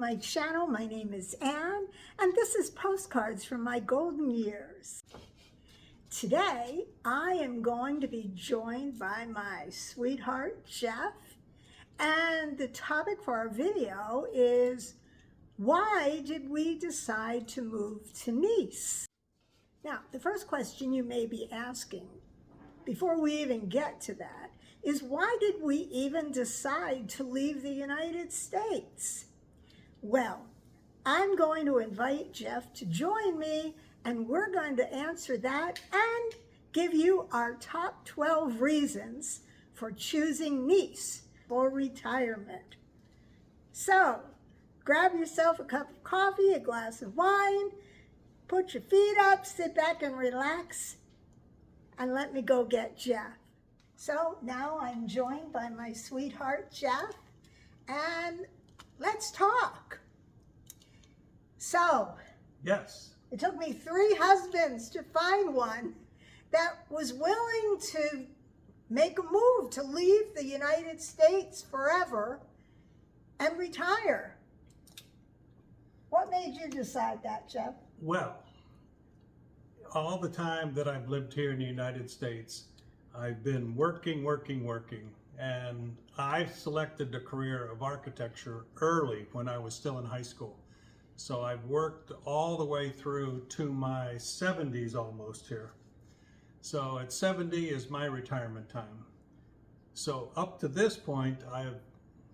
my channel. My name is Anne, and this is Postcards from My Golden Years. Today, I am going to be joined by my sweetheart, Jeff, and the topic for our video is, why did we decide to move to Nice? Now, the first question you may be asking, before we even get to that, is why did we even decide to leave the United States? Well, I'm going to invite Jeff to join me, and we're going to answer that and give you our top 12 reasons for choosing Nice for retirement. So, grab yourself a cup of coffee, a glass of wine, put your feet up, sit back and relax, and let me go get Jeff. So now I'm joined by my sweetheart, Jeff, and let's talk. So, yes, it took me 3 husbands to find one that was willing to make a move to leave the United States forever and retire. What made you decide that, Jeff? well, all the time that I've lived here in the United States, I've been working, and I selected the career of architecture early when I was still in high school. So I've worked all the way through to my 70s almost here. So at 70 is my retirement time. So up to this point, I've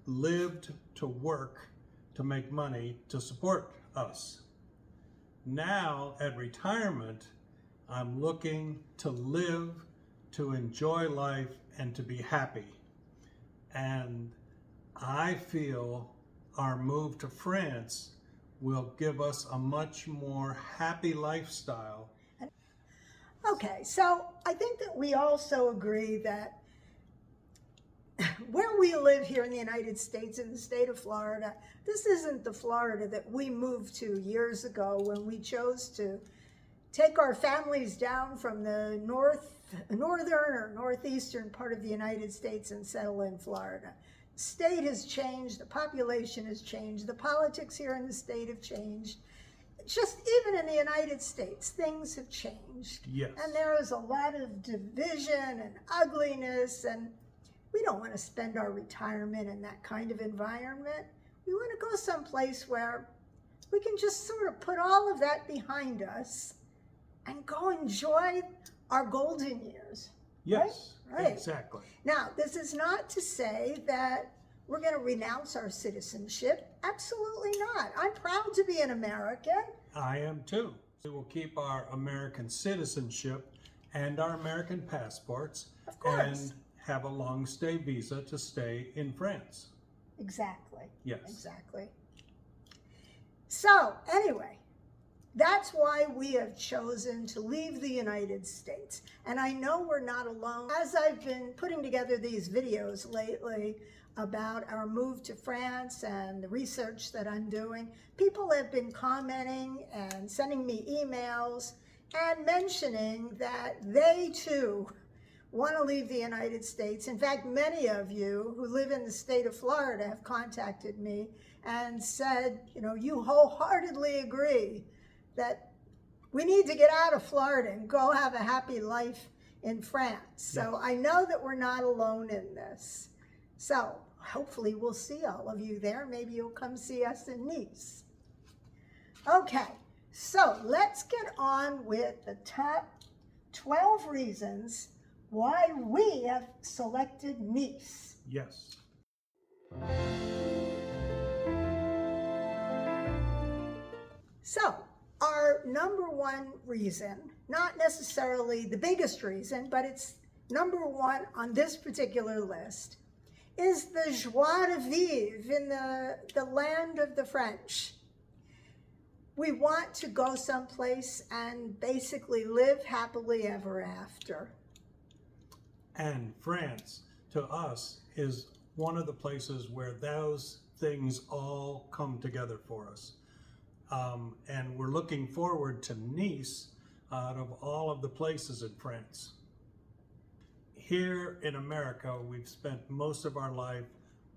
lived to work to make money to support us. Now at retirement, I'm looking to live, to enjoy life, and to be happy. And I feel our move to France will give us a much more happy lifestyle. Okay, so I think that we also agree that where we live here in the United States, in the state of Florida, this isn't the Florida that we moved to years ago when we chose to take our families down from the northern or northeastern part of the United States and settle in Florida. The state has changed, the population has changed, the politics here in the state have changed. Just even in the United States, things have changed. Yes. And there is a lot of division and ugliness, and we don't want to spend our retirement in that kind of environment. We want to go someplace where we can just sort of put all of that behind us and go enjoy our golden years. Yes, right? exactly. Now, this is not to say that we're going to renounce our citizenship. Absolutely not. I'm proud to be an American. I am too. We will keep our American citizenship and our American passports, Of course. and have a long stay visa to stay in France. Exactly. Yes. Exactly. So, anyway, that's why we have chosen to leave the United States. And I know we're not alone. As I've been putting together these videos lately about our move to France and the research that I'm doing, people have been commenting and sending me emails and mentioning that they too want to leave the United States. In fact, many of you who live in the state of Florida have contacted me and said, you know, you wholeheartedly agree that we need to get out of Florida and go have a happy life in France. So I know that we're not alone in this. So hopefully we'll see all of you there. Maybe you'll come see us in Nice. Okay, so let's get on with the top 12 reasons why we have selected Nice. Yes. So, our number 1 reason, not necessarily the biggest reason, but it's number 1 on this particular list, is the joie de vivre in the land of the French. We want to go someplace and basically live happily ever after. And France, to us, is one of the places where those things all come together for us. And we're looking forward to Nice out of all of the places in France. Here in America, we've spent most of our life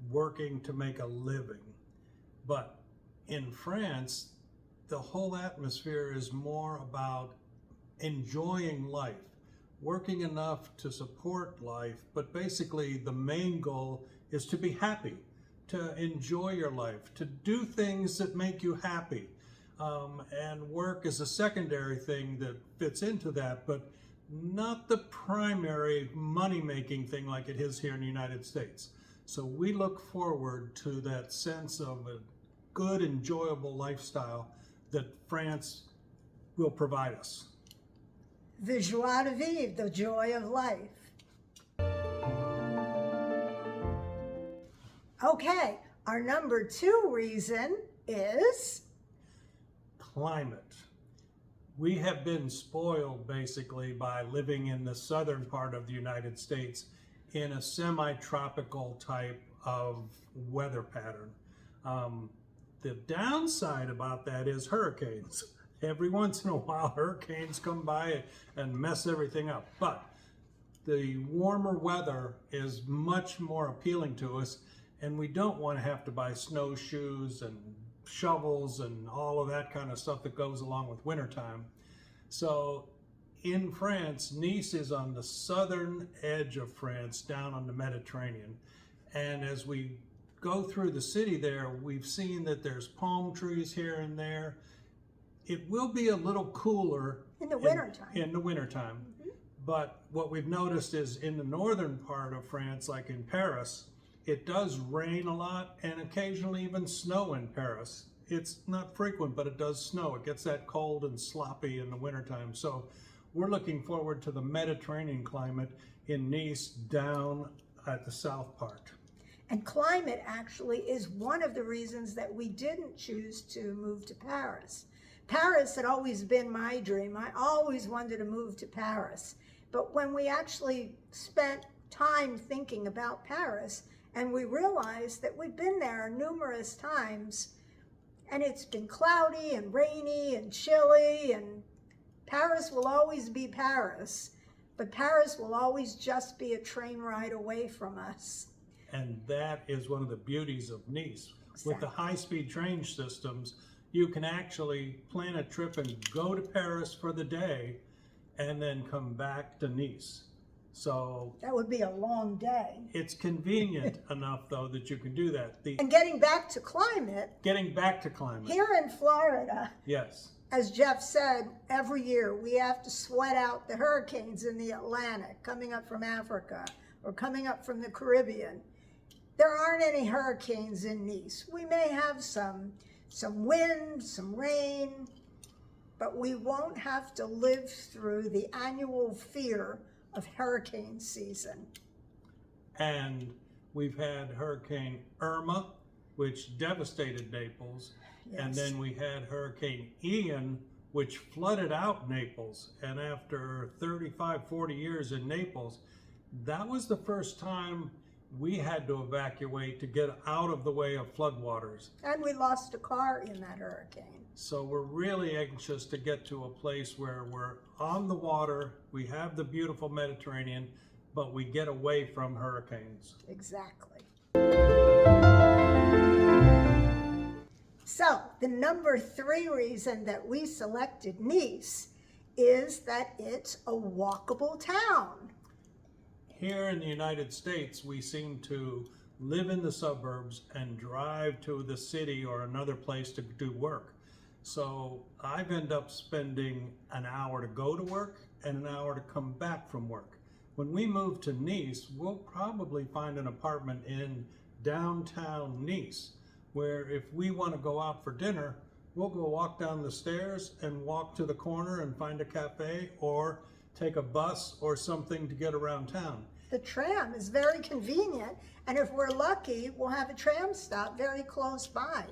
working to make a living. But in France, the whole atmosphere is more about enjoying life, working enough to support life, but basically the main goal is to be happy, to enjoy your life, to do things that make you happy. And work is a secondary thing that fits into that, but not the primary money-making thing like it is here in the United States. So we look forward to that sense of a good, enjoyable lifestyle that France will provide us. The joie de vivre, the joy of life. Okay, our number 2 reason is climate. We have been spoiled basically by living in the southern part of the United States in a semi-tropical type of weather pattern. The downside about that is hurricanes. Every once in a while, hurricanes come by and mess everything up. But the warmer weather is much more appealing to us, and we don't want to have to buy snowshoes and shovels and all of that kind of stuff that goes along with wintertime. So in France, Nice is on the southern edge of France, down on the Mediterranean. And as we go through the city there, we've seen that there's palm trees here and there. It will be a little cooler in the wintertime. Mm-hmm. But what we've noticed is in the northern part of France, like in Paris, it does rain a lot and occasionally even snow in Paris. It's not frequent, but it does snow. It gets that cold and sloppy in the wintertime. So we're looking forward to the Mediterranean climate in Nice down at the south part. And climate actually is one of the reasons that we didn't choose to move to Paris. Paris had always been my dream. I always wanted to move to Paris. But when we actually spent time thinking about Paris, and we realized that we've been there numerous times, and it's been cloudy and rainy and chilly, and Paris will always be Paris, but Paris will always just be a train ride away from us. And that is one of the beauties of Nice. Exactly. With the high-speed train systems, you can actually plan a trip and go to Paris for the day and then come back to Nice. So that would be a long day. It's convenient enough, though, that you can do that. And getting back to climate. Here in Florida. Yes. As Jeff said, every year we have to sweat out the hurricanes in the Atlantic coming up from Africa or coming up from the Caribbean. There aren't any hurricanes in Nice. We may have some wind, some rain, but we won't have to live through the annual fear of hurricane season. And we've had Hurricane Irma, which devastated Naples. Yes. And then we had Hurricane Ian, which flooded out Naples. And after 35, 40 years in Naples, that was the first time we had to evacuate to get out of the way of floodwaters. And we lost a car in that hurricane. So we're really anxious to get to a place where we're on the water, we have the beautiful Mediterranean, but we get away from hurricanes. Exactly. So the number 3 reason that we selected Nice is that it's a walkable town. Here in the United States, we seem to live in the suburbs and drive to the city or another place to do work. So I've ended up spending an hour to go to work and an hour to come back from work. When we move to Nice, we'll probably find an apartment in downtown Nice, where if we want to go out for dinner, we'll go walk down the stairs and walk to the corner and find a cafe or take a bus or something to get around town. The tram is very convenient, and if we're lucky, we'll have a tram stop very close by.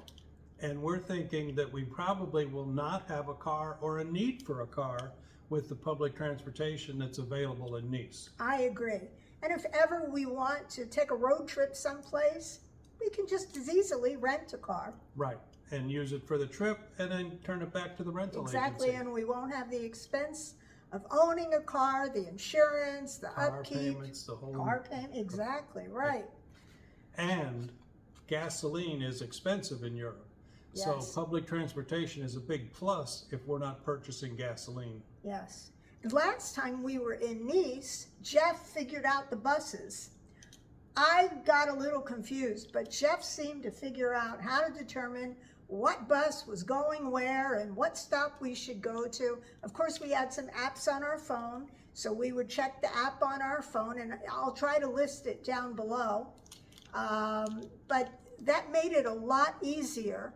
And we're thinking that we probably will not have a car or a need for a car with the public transportation that's available in Nice. I agree. And if ever we want to take a road trip someplace, we can just as easily rent a car. Right, and use it for the trip and then turn it back to the rental Exactly, agency. and we won't have the expense of owning a car, the insurance, the car upkeep. Payments, the whole... Car payment, exactly, right. And gasoline is expensive in Europe. So Yes. public transportation is a big plus if we're not purchasing gasoline. Yes. The last time we were in Nice, Jeff figured out the buses. I got a little confused, but Jeff seemed to figure out how to determine what bus was going where and what stop we should go to. Of course, we had some apps on our phone, so we would check the app on our phone, and I'll try to list it down below. But that made it a lot easier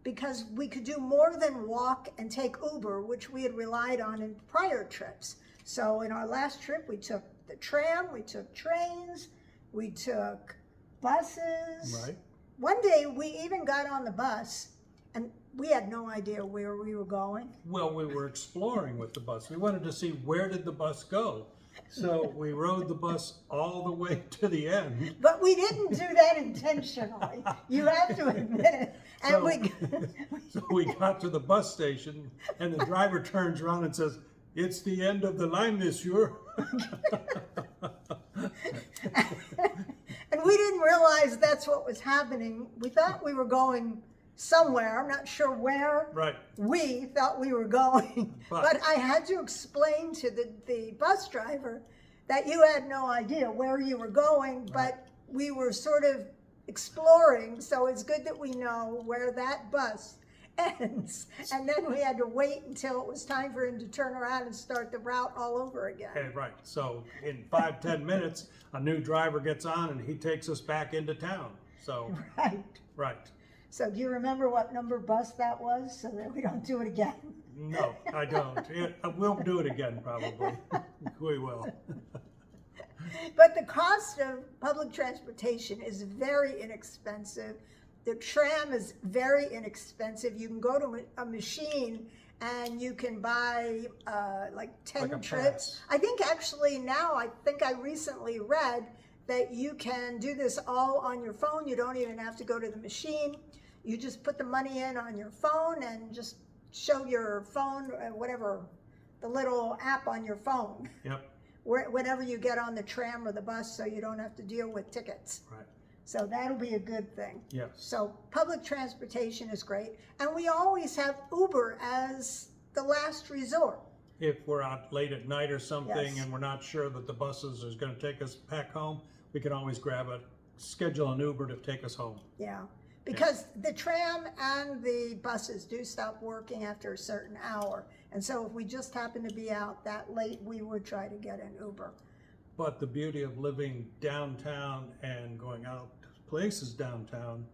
because we could do more than walk and take Uber, which we had relied on in prior trips. So in our last trip, we took the tram, we took trains, we took buses. Right. One day we even got on the bus and we had no idea where we were going. Well, we were exploring with the bus. We wanted to see where did the bus go. So we rode the bus all the way to the end. But we didn't do that intentionally. You have to admit it. And So we got to the bus station and the driver turns around and says, "It's the end of the line, monsieur." And we didn't realize that's what was happening. We thought we were going somewhere. I'm not sure where. Right. We thought we were going. But I had to explain to the bus driver that you had no idea where you were going, but we were sort of exploring, so it's good that we know where that bus ends. And then we had to wait until it was time for him to turn around and start the route all over again. Okay, right. So in 5-10 minutes, a new driver gets on and he takes us back into town. So Right. right. So do you remember what number bus that was so that we don't do it again? No, I don't. We'll do it again probably. We will. But the cost of public transportation is very inexpensive. The tram is very inexpensive. You can go to a machine and you can buy like 10 Like a trips. pass. I think actually now, I think I recently read that you can do this all on your phone. You don't even have to go to the machine. You just put the money in on your phone and just show your phone, whatever, the little app on your phone. Yep. Whenever you get on the tram or the bus, so you don't have to deal with tickets. Right. So that'll be a good thing. Yes. So public transportation is great. And we always have Uber as the last resort. If we're out late at night or something Yes. and we're not sure that the buses is going to take us back home, we can always schedule an Uber to take us home. Yeah. Because the tram and the buses do stop working after a certain hour. And so if we just happen to be out that late, we would try to get an Uber. But the beauty of living downtown and going out to places downtown,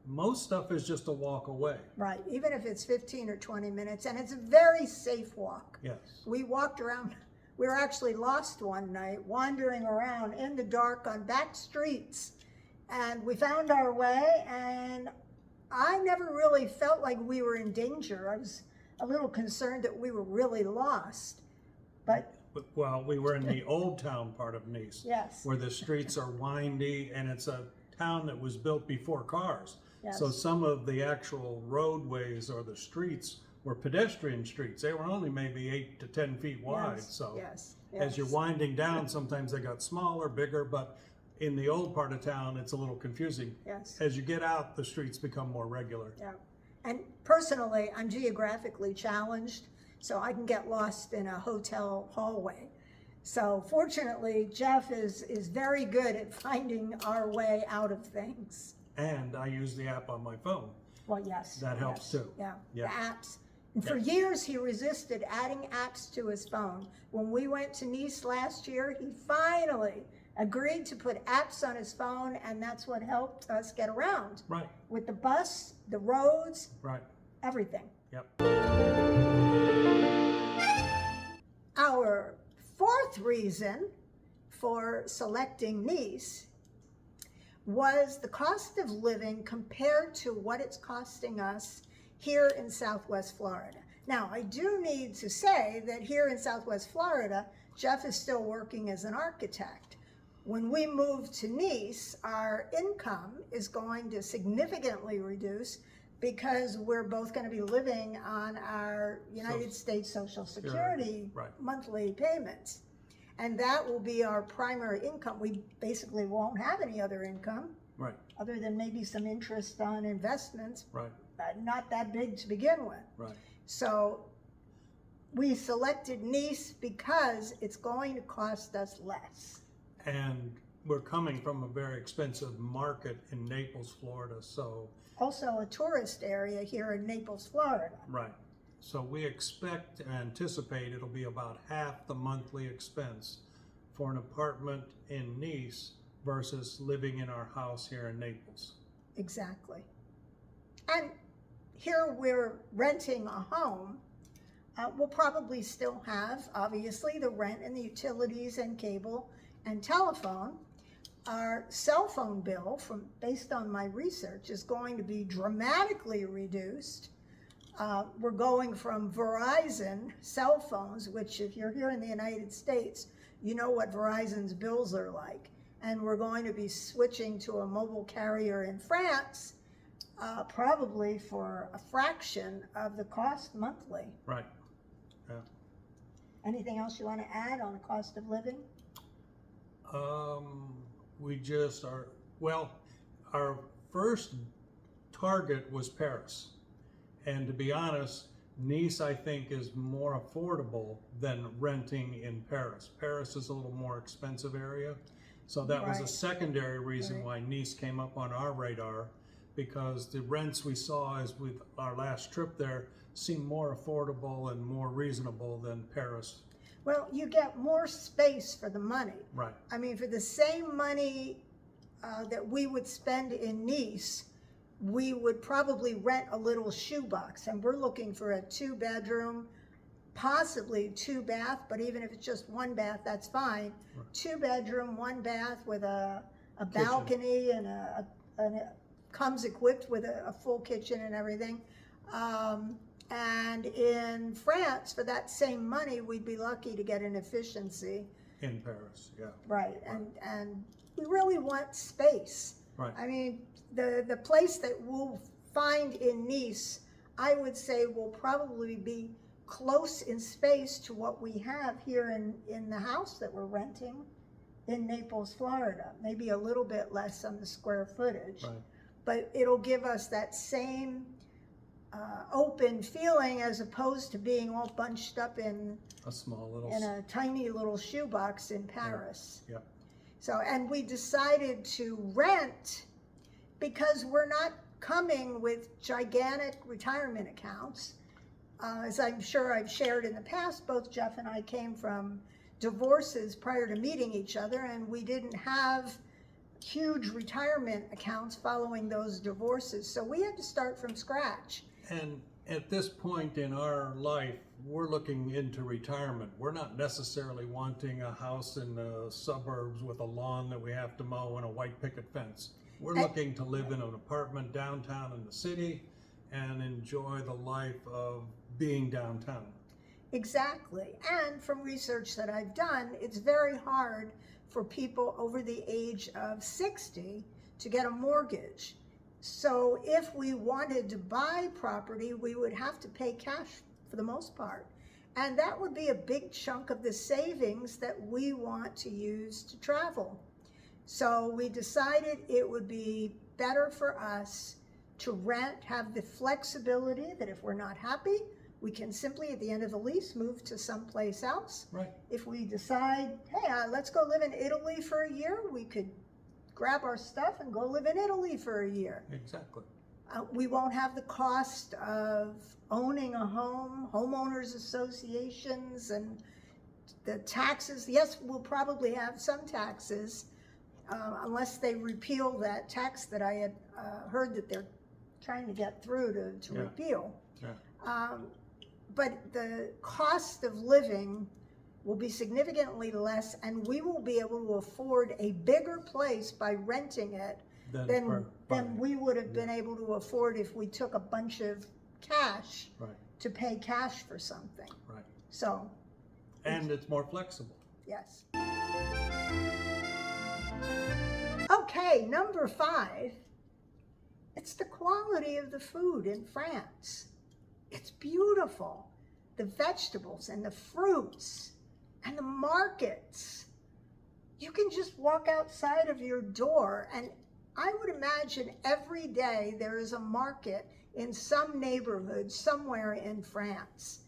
most stuff is just a walk away. Right. Even if it's 15 or 20 minutes. And it's a very safe walk. Yes. We walked around. We were actually lost one night, wandering around in the dark on back streets. And we found our way, and I never really felt like we were in danger. I was a little concerned that we were really lost. But Well, we were in the old town part of Nice, yes, where the streets are windy, and it's a town that was built before cars. yes, So some of the actual roadways or the streets were pedestrian streets. They were only maybe 8 to 10 feet wide. yes, So yes, as you're yes. winding down, sometimes they got smaller, bigger, but in the old part of town, it's a little confusing. Yes. As you get out, the streets become more regular. Yeah. And personally, I'm geographically challenged, so I can get lost in a hotel hallway. So fortunately, Jeff is very good at finding our way out of things. And I use the app on my phone. Well, yes. That helps yes, too. Yeah, Yeah. the apps. And for years, he resisted adding apps to his phone. When we went to Nice last year, he finally agreed to put apps on his phone, and that's what helped us get around. Right, With the bus, the roads, right. everything. Yep. Our fourth reason for selecting Nice was the cost of living compared to what it's costing us here in Southwest Florida. Now, I do need to say that here in Southwest Florida, Jeff is still working as an architect. When we move to Nice, our income is going to significantly reduce because we're both going to be living on our United States Social Security right. monthly payments. And that will be our primary income. We basically won't have any other income Right, other than maybe some interest on investments. right. not that big to begin with. Right. So we selected Nice because it's going to cost us less. And we're coming from a very expensive market in Naples, Florida, so. Also a tourist area here in Naples, Florida. Right. So we expect and anticipate it'll be about half the monthly expense for an apartment in Nice versus living in our house here in Naples. Exactly. And here we're renting a home. We'll probably still have, obviously, the rent and the utilities and cable and telephone. Our cell phone bill, based on my research, is going to be dramatically reduced. We're going from Verizon cell phones, which if you're here in the United States, you know what Verizon's bills are like. And we're going to be switching to a mobile carrier in France, probably for a fraction of the cost monthly. Right. Yeah. Anything else you want to add on the cost of living? We just are, well, our first target was Paris. And to be honest, Nice, I think, is more affordable than renting in Paris. Paris is a little more expensive area. So that was a secondary reason why Nice came up on our radar, because the rents we saw as with our last trip there seemed more affordable and more reasonable than Paris. Well, you get more space for the money. Right. I mean, for the same money that we would spend in Nice, we would probably rent a little shoebox, and we're looking for a 2-bedroom, possibly 2-bath, but even if it's just 1 bath, that's fine. Right. 2-bedroom, 1 bath with a balcony and it comes equipped with a full kitchen and everything. And in France, for that same money, we'd be lucky to get an efficiency. In Paris, yeah. Right, and we really want space. Right. I mean, the place that we'll find in Nice, I would say will probably be close in space to what we have here in the house that we're renting in Naples, Florida. Maybe a little bit less on the square footage. Right. But it'll give us that same open feeling, as opposed to being all bunched up in a tiny little shoebox in Paris. Yeah. So, and we decided to rent because we're not coming with gigantic retirement accounts. As I'm sure I've shared in the past, both Jeff and I came from divorces prior to meeting each other, and we didn't have huge retirement accounts following those divorces. So we had to start from scratch. And at this point in our life, we're looking into retirement. We're not necessarily wanting a house in the suburbs with a lawn that we have to mow and a white picket fence. We're looking to live in an apartment downtown in the city and enjoy the life of being downtown. Exactly. And from research that I've done, it's very hard for people over the age of 60 to get a mortgage. So if we wanted to buy property, we would have to pay cash for the most part. And that would be a big chunk of the savings that we want to use to travel. So we decided it would be better for us to rent, have the flexibility that if we're not happy, we can simply, at the end of the lease, move to someplace else. Right. If we decide, hey, let's go live in Italy for a year, we could grab our stuff and go live in Italy for a year. Exactly. We won't have the cost of owning a home, homeowners associations, and the taxes. Yes, we'll probably have some taxes, unless they repeal that tax that I had heard that they're trying to get through to repeal. Yeah. But the cost of living will be significantly less, and we will be able to afford a bigger place by renting it than we would have been able to afford if we took a bunch of cash to pay cash for something. Right. So. And it's more flexible. Yes. Okay, number 5. It's the quality of the food in France. It's beautiful. The vegetables and the fruits and the markets. You can just walk outside of your door, and I would imagine every day there is a market in some neighborhood somewhere in France.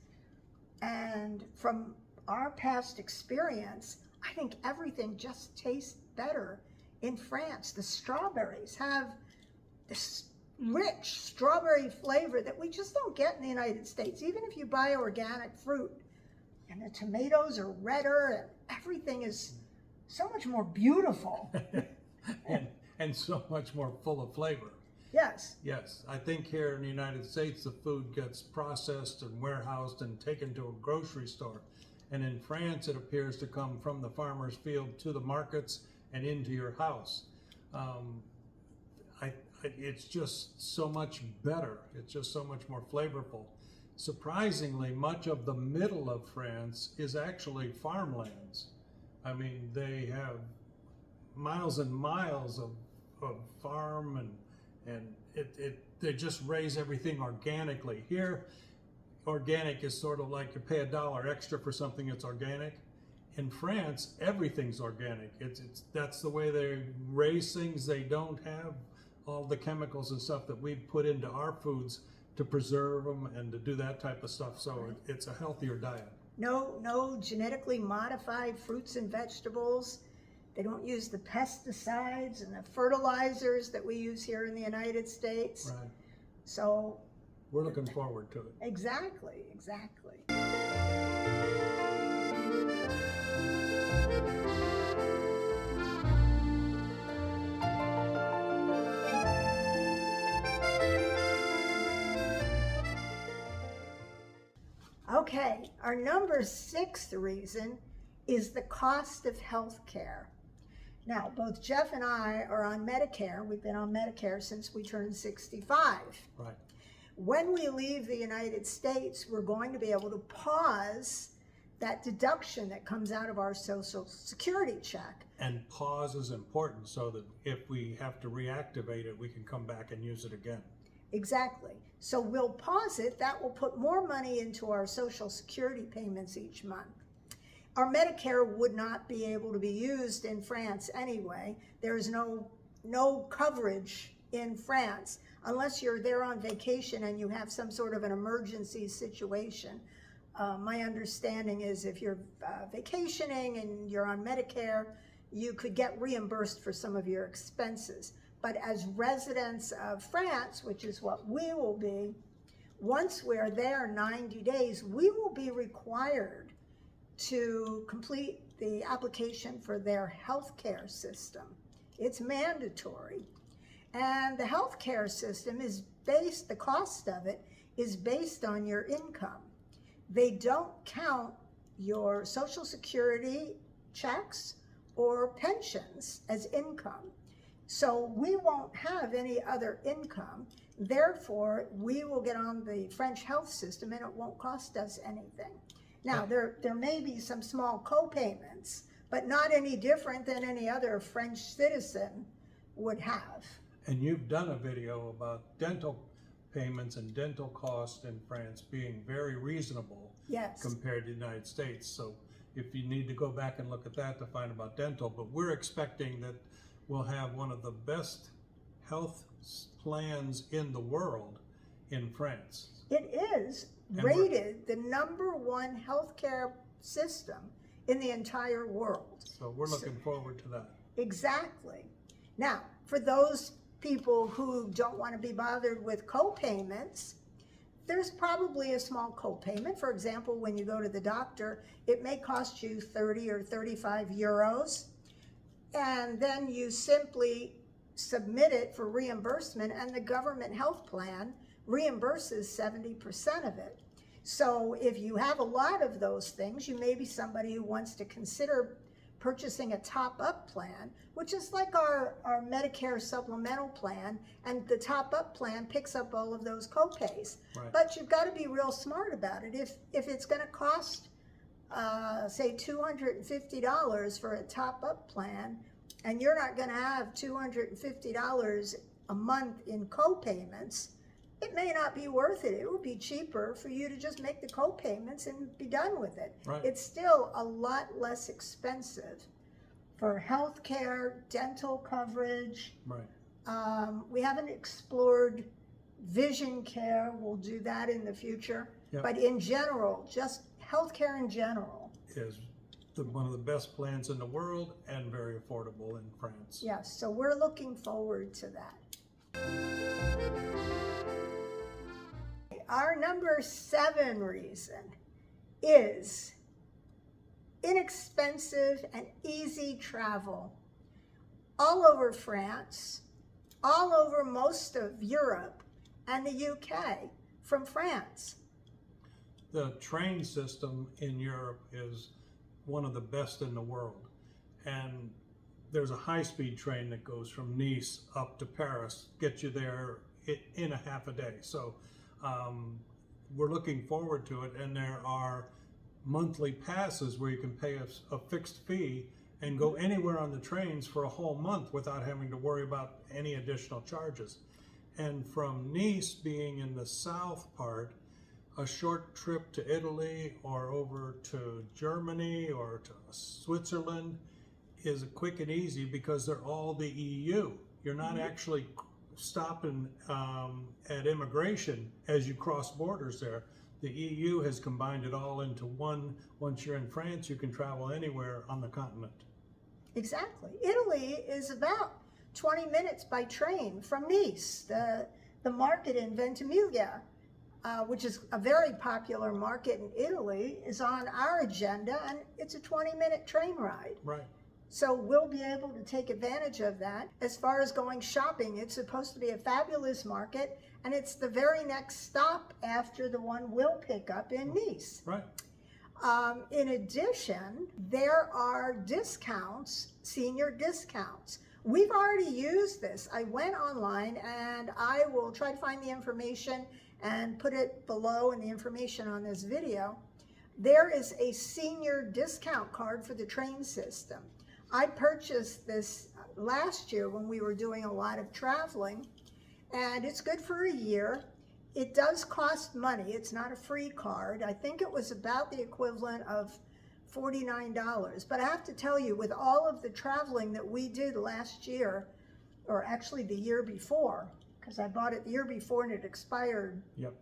And from our past experience, I think everything just tastes better in France. The strawberries have this rich strawberry flavor that we just don't get in the United States. Even if you buy organic fruit, and the tomatoes are redder, and everything is so much more beautiful. and so much more full of flavor. Yes. Yes, I think here in the United States, the food gets processed and warehoused and taken to a grocery store. And in France, it appears to come from the farmer's field to the markets and into your house. It's just so much better. It's just so much more flavorful. Surprisingly, much of the middle of France is actually farmlands. I mean, they have miles and miles of farm, and they just raise everything organically. Here, organic is sort of like you pay $1 extra for something that's organic. In France, everything's organic. That's the way they raise things. They don't have all the chemicals and stuff that we put into our foods to preserve them and to do that type of stuff. So it's a healthier diet. No genetically modified fruits and vegetables. They don't use the pesticides and the fertilizers that we use here in the United States. Right. So we're looking forward to it. Exactly. Okay, our number 6 reason is the cost of health care. Now, both Jeff and I are on Medicare. We've been on Medicare since we turned 65. Right. When we leave the United States, we're going to be able to pause that deduction that comes out of our Social Security check. And pause is important so that if we have to reactivate it, we can come back and use it again. Exactly. So we'll pause it. That will put more money into our Social Security payments each month. Our Medicare would not be able to be used in France anyway. There is no coverage in France unless you're there on vacation and you have some sort of an emergency situation. My understanding is if you're vacationing and you're on Medicare, you could get reimbursed for some of your expenses. But as residents of France, which is what we will be, once we're there 90 days, we will be required to complete the application for their health care system. It's mandatory. And the health care system is based, the cost of it is based on your income. They don't count your Social Security checks or pensions as income. So we won't have any other income. Therefore, we will get on the French health system and it won't cost us anything. Now, there may be some small co-payments, but not any different than any other French citizen would have. And you've done a video about dental payments and dental costs in France being very reasonable. Yes. Compared to the United States. So if you need to go back and look at that to find about dental, but we're expecting that we'll have one of the best health plans in the world in France. It is rated the #1 healthcare system in the entire world. So we're looking forward to that. Exactly. Now, for those people who don't want to be bothered with co-payments, there's probably a small co-payment. For example, when you go to the doctor, it may cost you 30 or 35 euros. And then you simply submit it for reimbursement, and the government health plan reimburses 70% of it. So if you have a lot of those things, you may be somebody who wants to consider purchasing a top-up plan, which is like our Medicare supplemental plan, and the top-up plan picks up all of those co-pays. Right. But you've got to be real smart about it. If it's going to cost say $250 for a top-up plan, and you're not going to have $250 a month in co-payments, it may not be worth it. It would be cheaper for you to just make the co-payments and be done with it. Right. It's still a lot less expensive for health care, dental coverage. Right. We haven't explored vision care, we'll do that in the future. Yep. But in general, just healthcare in general. Is one of the best plans in the world and very affordable in France. Yes, so we're looking forward to that. Our number 7 reason is inexpensive and easy travel all over France, all over most of Europe and the UK from France. The train system in Europe is one of the best in the world. And there's a high-speed train that goes from Nice up to Paris, gets you there in a half a day. So we're looking forward to it. And there are monthly passes where you can pay a fixed fee and go anywhere on the trains for a whole month without having to worry about any additional charges. And from Nice being in the south part, a short trip to Italy or over to Germany or to Switzerland is quick and easy because they're all the EU. You're not actually stopping at immigration as you cross borders there. The EU has combined it all into one. Once you're in France, you can travel anywhere on the continent. Exactly. Italy is about 20 minutes by train from Nice. The market in Ventimiglia, which is a very popular market in Italy, is on our agenda, and it's a 20-minute train ride. Right. So we'll be able to take advantage of that. As far as going shopping, it's supposed to be a fabulous market, and it's the very next stop after the one we'll pick up in Nice. Right. In addition, there are discounts, senior discounts. We've already used this. I went online, and I will try to find the information and put it below in the information on this video. There is a senior discount card for the train system. I purchased this last year when we were doing a lot of traveling, and it's good for a year. It does cost money. It's not a free card. I think it was about the equivalent of $49. But I have to tell you, with all of the traveling that we did last year, or actually the year before, because I bought it the year before and it expired. Yep.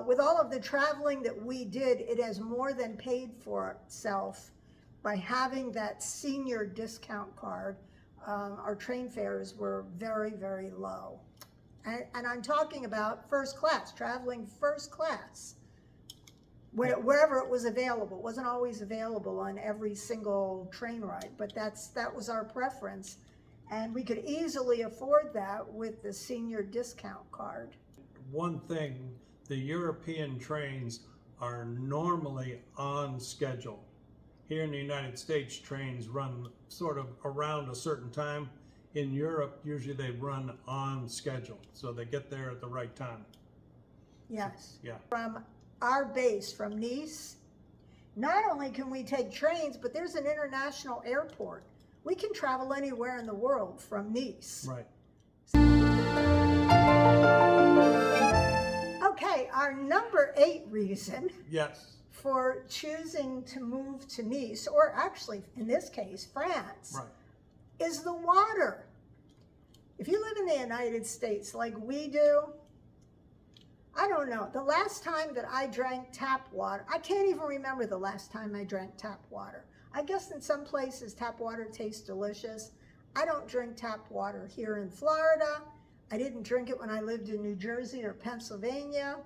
With all of the traveling that we did, it has more than paid for itself by having that senior discount card. Our train fares were very, very low. And I'm talking about first class, traveling first class, wherever it was available. It wasn't always available on every single train ride, but that was our preference. And we could easily afford that with the senior discount card. One thing, the European trains are normally on schedule. Here in the United States, trains run sort of around a certain time. In Europe, usually they run on schedule, so they get there at the right time. Yes. Yeah. From our base, from Nice, not only can we take trains, but there's an international airport. We can travel anywhere in the world from Nice. Right. Okay, our number 8 reason Yes. for choosing to move to Nice, or actually in this case, France, Right. is the water. If you live in the United States like we do, I don't know. The last time that I drank tap water, I can't even remember the last time I drank tap water. I guess in some places tap water tastes delicious. I don't drink tap water here in Florida. I didn't drink it when I lived in New Jersey or Pennsylvania.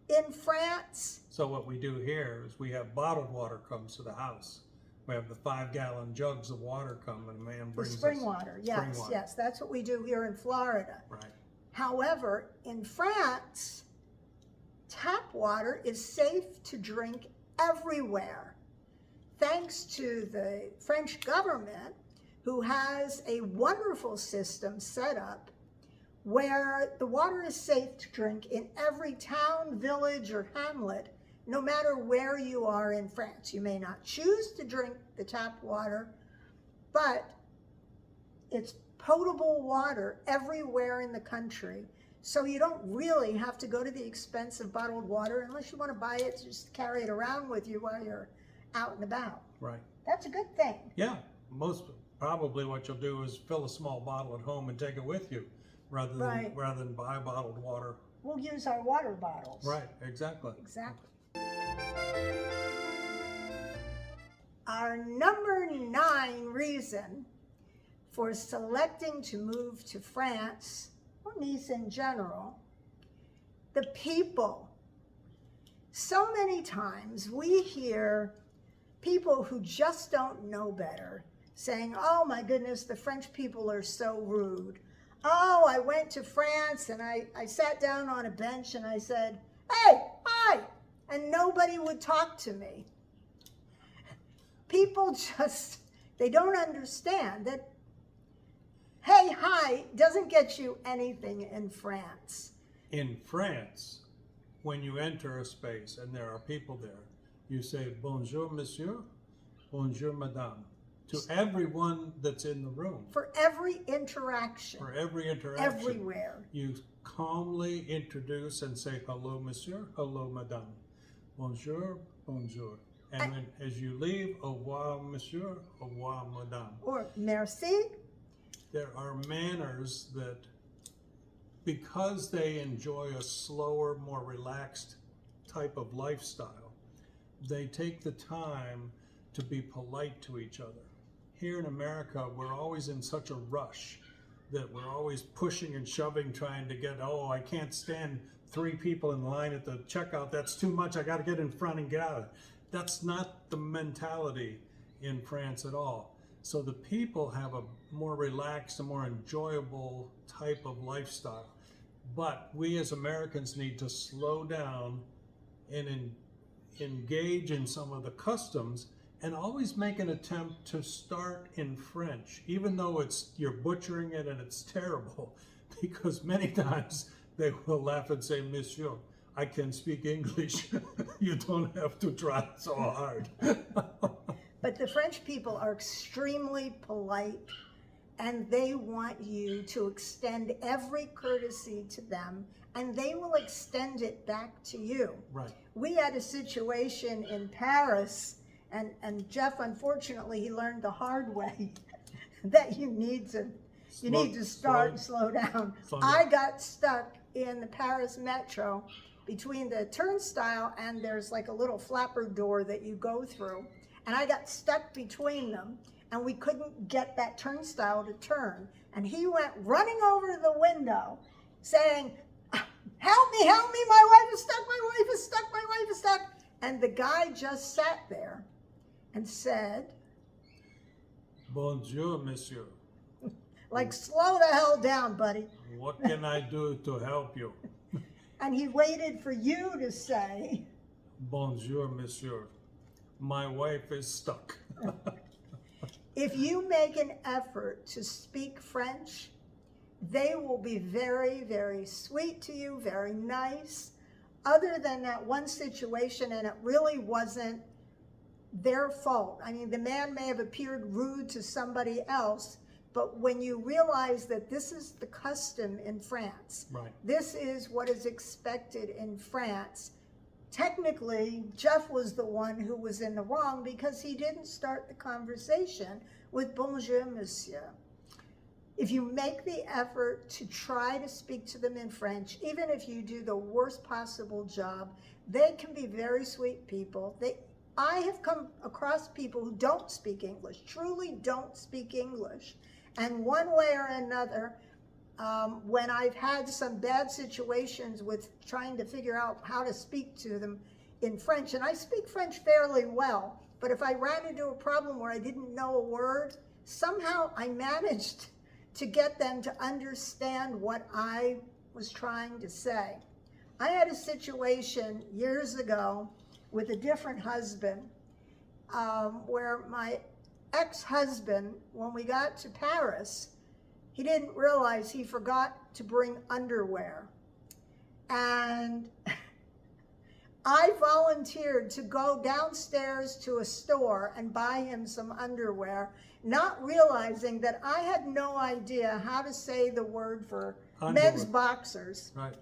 In France. So what we do here is we have bottled water comes to the house. We have the 5-gallon jugs of water come and a man brings us Spring water, yes, spring water. yes. That's what we do here in Florida. Right. However, in France, tap water is safe to drink everywhere, thanks to the French government, who has a wonderful system set up where the water is safe to drink in every town, village, or hamlet, no matter where you are in France. You may not choose to drink the tap water, but it's potable water everywhere in the country. So you don't really have to go to the expense of bottled water unless you want to buy it, just carry it around with you while you're out and about. Right. That's a good thing. Yeah. Probably what you'll do is fill a small bottle at home and take it with you. rather than buy bottled water. We'll use our water bottles. Right, exactly. Exactly. Our number 9 reason for selecting to move to France, or Nice in general, the people. So many times we hear people who just don't know better saying, oh my goodness, the French people are so rude. Oh, I went to France and I sat down on a bench and I said, hey, hi, and nobody would talk to me. People just, they don't understand that, hey, hi, doesn't get you anything in France. In France, when you enter a space and there are people there, you say, bonjour, monsieur, bonjour, madame, to everyone that's in the room. For every interaction. For every interaction. Everywhere. You calmly introduce and say, hello, monsieur, hello, madame, bonjour, bonjour. And when, as you leave, au revoir, monsieur, au revoir, madame. Or merci. There are manners that, because they enjoy a slower, more relaxed type of lifestyle, they take the time to be polite to each other. Here in America, we're always in such a rush that we're always pushing and shoving, trying to get, oh, I can't stand 3 people in line at the checkout. That's too much. I got to get in front and get out. That's not the mentality in France at all. So the people have a more relaxed, a more enjoyable type of lifestyle. But we as Americans need to slow down and engage in some of the customs and always make an attempt to start in French, even though you're butchering it and it's terrible, because many times they will laugh and say, monsieur, I can speak English. You don't have to try so hard. But the French people are extremely polite, and they want you to extend every courtesy to them, and they will extend it back to you. Right. We had a situation in Paris, and Jeff, unfortunately, he learned the hard way that you need to slow down. I got stuck in the Paris metro between the turnstile and there's like a little flapper door that you go through. And I got stuck between them and we couldn't get that turnstile to turn. And he went running over to the window saying, help me, my wife is stuck, my wife is stuck, my wife is stuck. And the guy just sat there and said, bonjour, monsieur. Like, slow the hell down, buddy. What can I do to help you? And he waited for you to say, bonjour, monsieur. My wife is stuck. If you make an effort to speak French, they will be very, very sweet to you, very nice. Other than that one situation, and it really wasn't their fault. I mean, the man may have appeared rude to somebody else, but when you realize that this is the custom in France, right. This is what is expected in France, technically, Jeff was the one who was in the wrong because he didn't start the conversation with bonjour, monsieur. If you make the effort to try to speak to them in French, even if you do the worst possible job, they can be very sweet people. I have come across people who don't speak English, truly don't speak English. And one way or another, when I've had some bad situations with trying to figure out how to speak to them in French, and I speak French fairly well, but if I ran into a problem where I didn't know a word, somehow I managed to get them to understand what I was trying to say. I had a situation years ago with a different husband where my ex-husband, when we got to Paris, he didn't realize he forgot to bring underwear. And I volunteered to go downstairs to a store and buy him some underwear, not realizing that I had no idea how to say the word for underwear. Men's boxers. Right.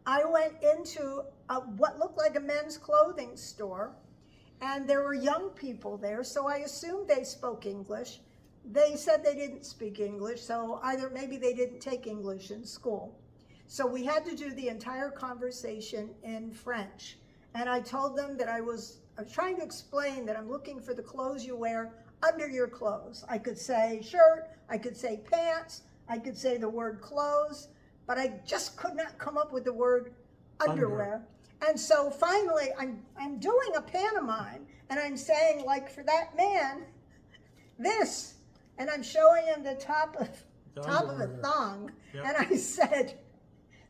I went into what looked like a men's clothing store, and there were young people there, so I assumed they spoke English. they said they didn't speak English, so either maybe they didn't take English in school. So we had to do the entire conversation in French. And I told them that I was trying to explain that I'm looking for the clothes you wear under your clothes. I could say shirt, I could say pants, I could say the word clothes, but I just could not come up with the word underwear. And so finally I'm doing a pantomime, and I'm saying, like, for that man, this, and I'm showing him the top of a thong. Yep. And I said,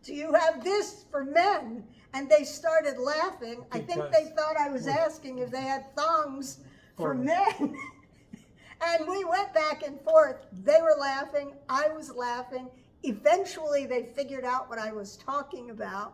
do you have this for men? And they started laughing. I think they thought I was asking if they had thongs for men. And we went back and forth. They were laughing, I was laughing. Eventually they figured out what I was talking about.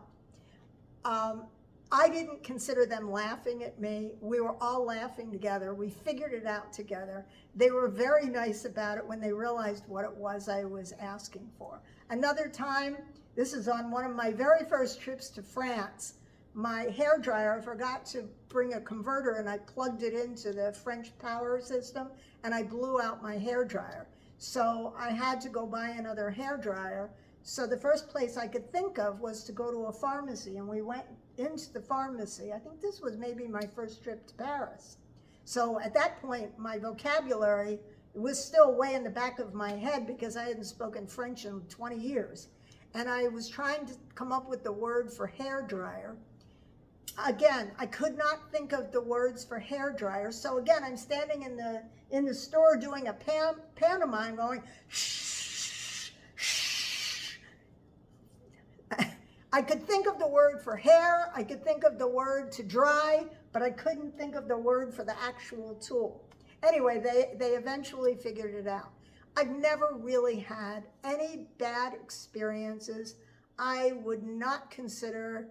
I didn't consider them laughing at me. We were all laughing together. We figured it out together. They were very nice about it when they realized what it was I was asking for. Another time, this is on one of my very first trips to France, my hairdryer, I forgot to bring a converter, and I plugged it into the French power system, and I blew out my hairdryer. So I had to go buy another hairdryer. So the first place I could think of was to go to a pharmacy, and we went into the pharmacy. I think this was maybe my first trip to Paris. So at that point, my vocabulary was still way in the back of my head because I hadn't spoken French in 20 years. And I was trying to come up with the word for hairdryer. Again, I could not think of the words for hairdryer. So again, I'm standing in the store doing a pantomime going, shh, shh. I could think of the word for hair, I could think of the word to dry, but I couldn't think of the word for the actual tool. Anyway, they eventually figured it out. I've never really had any bad experiences. I would not consider,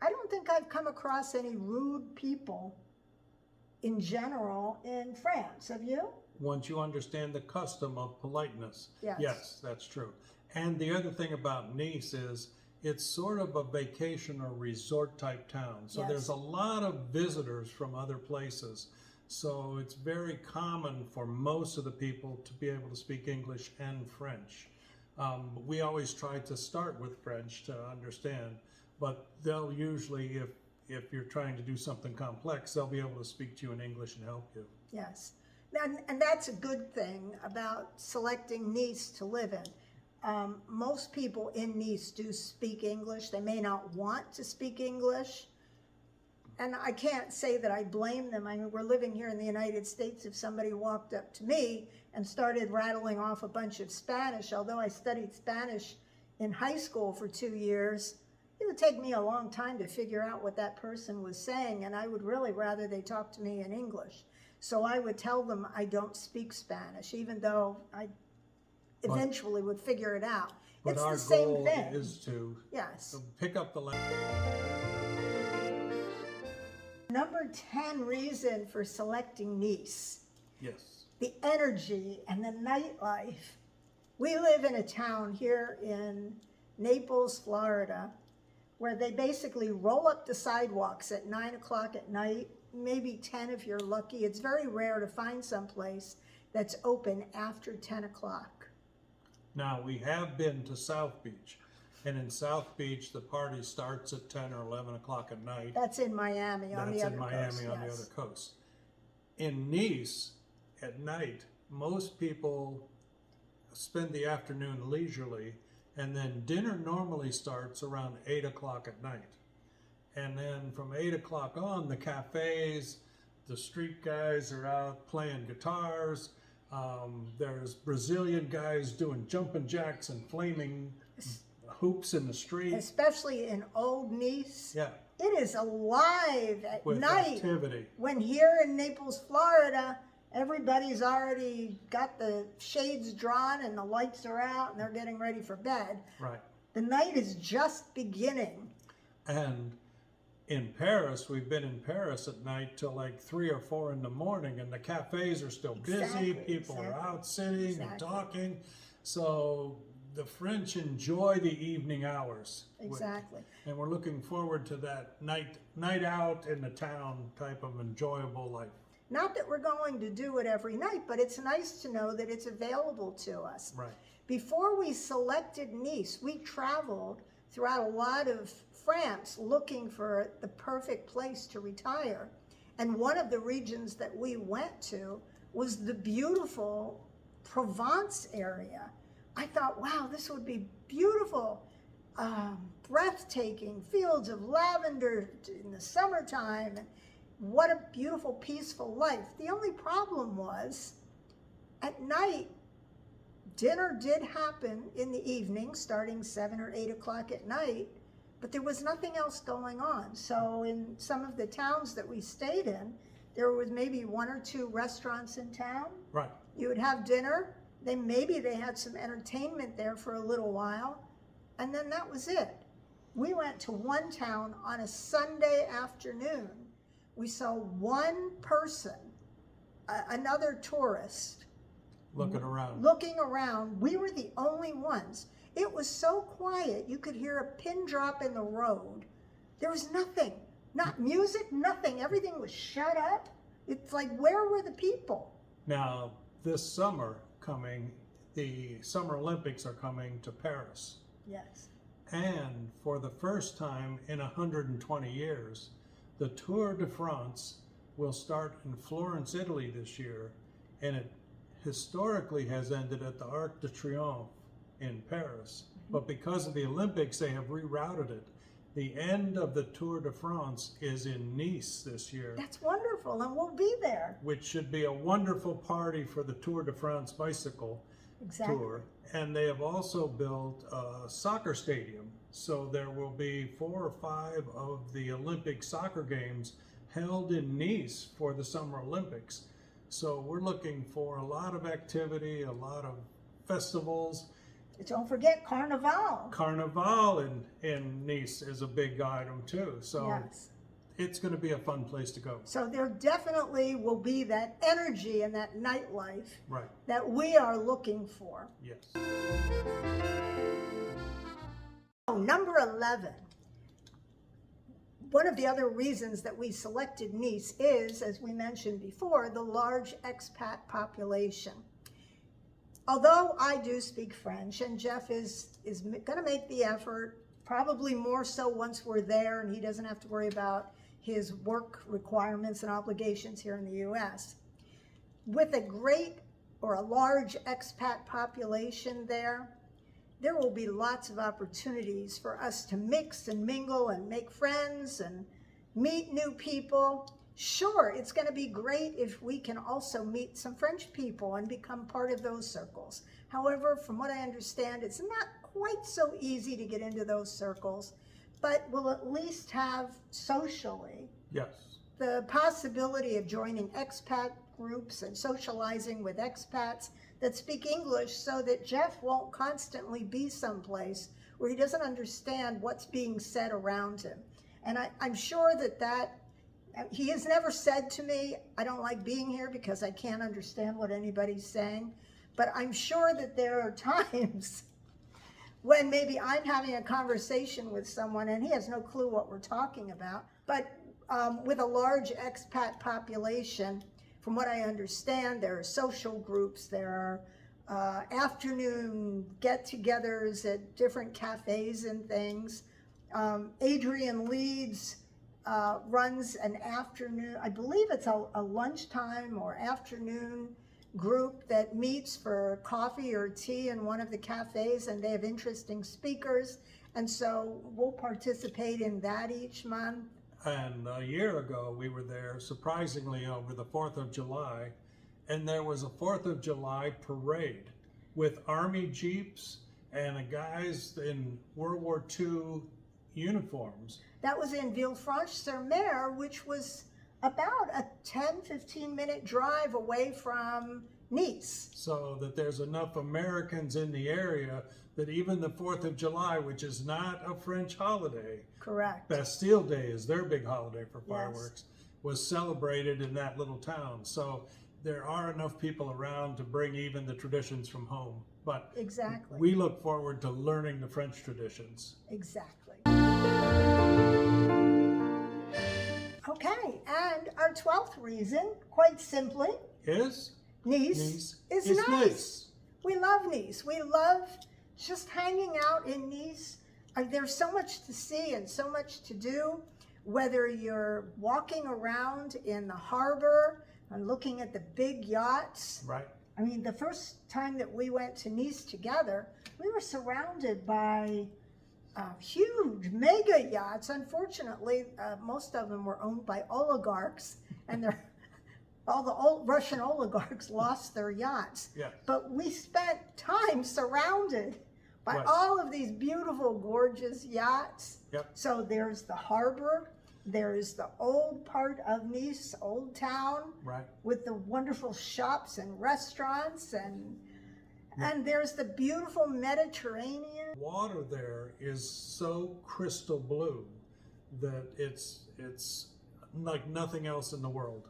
I don't think I've come across any rude people in general in France. Have you? Once you understand the custom of politeness. Yes, that's true. And the other thing about Nice is it's sort of a vacation or resort type town. So there's a lot of visitors from other places. So it's very common for most of the people to be able to speak English and French. We always try to start with French to understand, but they'll usually, if you're trying to do something complex, they'll be able to speak to you in English and help you. Yes, and that's a good thing about selecting Nice to live in. Most people in Nice do speak English. They may not want to speak English. And I can't say that I blame them. I mean, we're living here in the United States. If somebody walked up to me and started rattling off a bunch of Spanish, although I studied Spanish in high school for 2 years, it would take me a long time to figure out what that person was saying, and I would really rather they talk to me in English. So I would tell them I don't speak Spanish, even though I eventually would figure it out. But it's our the same goal thing. is to pick up the language. Number 10 reason for selecting Nice. Yes. The energy and the nightlife. We live in a town here in Naples, Florida, where they basically roll up the sidewalks at 9 o'clock at night, maybe 10 if you're lucky. It's very rare to find someplace that's open after 10 o'clock. Now, we have been to South Beach, and in South Beach, the party starts at 10 or 11 o'clock at night. That's in Miami on the other coast. That's in Miami on the other coast. In Nice, at night, most people spend the afternoon leisurely, and then dinner normally starts around 8 o'clock at night. And then from 8 o'clock on, the cafes, the street guys are out playing guitars. There's Brazilian guys doing jumping jacks and flaming hoops in the street. Especially in Old Nice. Yeah. It is alive at night. Activity. When here in Naples, Florida, everybody's already got the shades drawn and the lights are out and they're getting ready for bed. Right. The night is just beginning. And in Paris, we've been in Paris at night till like 3 or 4 in the morning, and the cafes are still busy. People are out sitting and talking. So the French enjoy the evening hours. Exactly. And we're looking forward to that night out in the town type of enjoyable life. Not that we're going to do it every night, but it's nice to know that it's available to us. Right. Before we selected Nice, we traveled throughout a lot of France looking for the perfect place to retire. And one of the regions that we went to was the beautiful Provence area. I thought, wow, this would be beautiful, breathtaking fields of lavender in the summertime. And what a beautiful, peaceful life. The only problem was at night, dinner did happen in the evening, starting 7 or 8 o'clock at night, but there was nothing else going on. So in some of the towns that we stayed in, there was maybe 1 or 2 restaurants in town. Right. You would have dinner, maybe they had some entertainment there for a little while, and then that was it. We went to one town on a Sunday afternoon. We saw one person, another tourist, Looking around. looking around. We were the only ones. It was so quiet, you could hear a pin drop in the road. There was nothing, not music, nothing. Everything was shut up. It's like, where were the people? Now, this summer coming, the Summer Olympics are coming to Paris. Yes. And for the first time in 120 years, the Tour de France will start in Florence, Italy this year, and it historically has ended at the Arc de Triomphe in Paris. But because of the Olympics, they have rerouted it. The end of the Tour de France is in Nice this year. That's wonderful, and we'll be there. Which should be a wonderful party for the Tour de France bicycle tour. And they have also built a soccer stadium. So there will be 4 or 5 of the Olympic soccer games held in Nice for the Summer Olympics. So we're looking for a lot of activity, a lot of festivals. Don't forget Carnival. Carnival in Nice is a big item too. So Yes. it's going to be a fun place to go. So there definitely will be that energy and that nightlife Right. that we are looking for. Yes. Number 11. One of the other reasons that we selected Nice is, as we mentioned before, the large expat population. Although I do speak French, and Jeff is going to make the effort, probably more so once we're there and he doesn't have to worry about his work requirements and obligations here in the U.S. With a great or a large expat population there will be lots of opportunities for us to mix and mingle and make friends and meet new people. Sure, it's going to be great if we can also meet some French people and become part of those circles. However, from what I understand, it's not quite so easy to get into those circles, but we'll at least have socially Yes. the possibility of joining expat groups and socializing with expats that speak English, so that Jeff won't constantly be someplace where he doesn't understand what's being said around him. And I'm sure that he has never said to me, I don't like being here because I can't understand what anybody's saying. But I'm sure that there are times when maybe I'm having a conversation with someone and he has no clue what we're talking about. But with a large expat population, from what I understand, there are social groups, there are afternoon get-togethers at different cafes and things. Adrian Leeds runs an afternoon, I believe it's a lunchtime or afternoon group that meets for coffee or tea in one of the cafes, and they have interesting speakers. And so we'll participate in that each month. And a year ago, we were there, surprisingly, over the 4th of July, and there was a 4th of July parade with Army Jeeps and guys in World War II uniforms. That was in Villefranche-sur-Mer, which was about a 10-15 minute drive away from Nice. So that there's enough Americans in the area that even the 4th of July, which is not a French holiday, Correct. Bastille Day is their big holiday for fireworks, was celebrated in that little town. So there are enough people around to bring even the traditions from home. But Exactly. we look forward to learning the French traditions. Exactly. Okay, and our 12th reason, quite simply, Is Nice is it's nice. We love Nice. We love just hanging out in Nice. There's so much to see and so much to do, whether you're walking around in the harbor and looking at the big yachts. Right. I mean, the first time that we went to Nice together, we were surrounded by huge mega yachts. Unfortunately, most of them were owned by oligarchs, and all the old Russian oligarchs lost their yachts. Yeah. But we spent time surrounded by Right. all of these beautiful, gorgeous yachts. Yep. So there's the harbor, there's the old part of Nice, Old Town, Right. with the wonderful shops and restaurants, and there's the beautiful Mediterranean. Water there is so crystal blue that it's like nothing else in the world.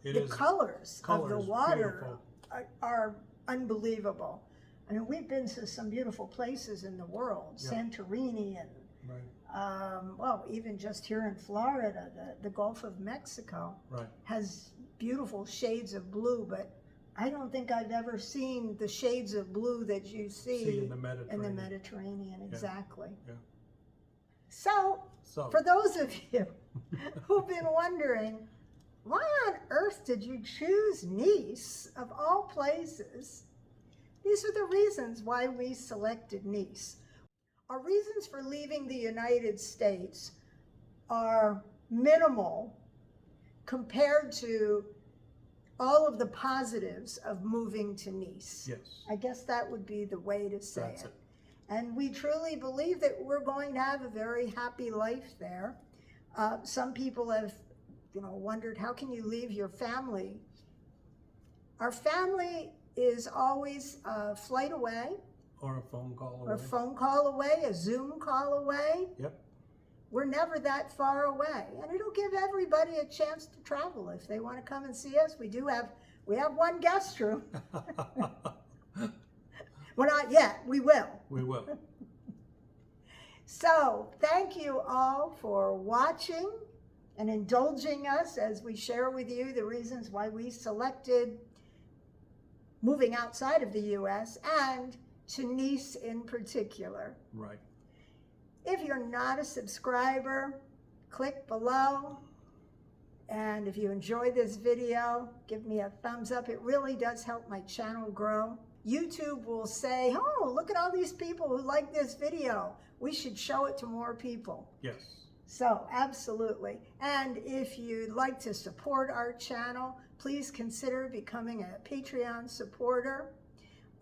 The colors of the water beautiful. are unbelievable. I mean, we've been to some beautiful places in the world, Yeah. Santorini, and Right. well, even just here in Florida, the Gulf of Mexico Right. has beautiful shades of blue, but I don't think I've ever seen the shades of blue that you see in the Mediterranean. Mediterranean, exactly. Yeah. So, So for those of you who've been wondering, why on earth did you choose Nice of all places? These are the reasons why we selected Nice. Our reasons for leaving the United States are minimal compared to all of the positives of moving to Nice. yes. I guess that would be the way to say That's it. it. And we truly believe that we're going to have a very happy life there. Some people have, wondered, how can you leave your family? Our family is always a flight away, Or a phone call or away. a phone call away, a Zoom call away. Yep. We're never that far away, and it'll give everybody a chance to travel if they want to come and see us. We have one guest room. Well, not yet. We will. We will. So thank you all for watching and indulging us as we share with you the reasons why we selected moving outside of the U.S. and to Nice in particular. Right. If you're not a subscriber, click below. And if you enjoyed this video, give me a thumbs up. It really does help my channel grow. YouTube will say, oh, look at all these people who like this video. We should show it to more people. Yes. So, absolutely. And if you'd like to support our channel, please consider becoming a Patreon supporter.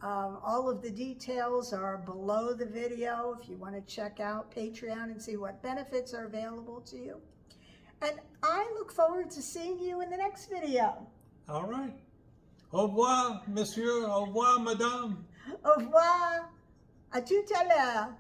All of the details are below the video if you want to check out Patreon and see what benefits are available to you. And I look forward to seeing you in the next video. All right. Au revoir, monsieur. Au revoir, madame. Au revoir. À tout à l'heure.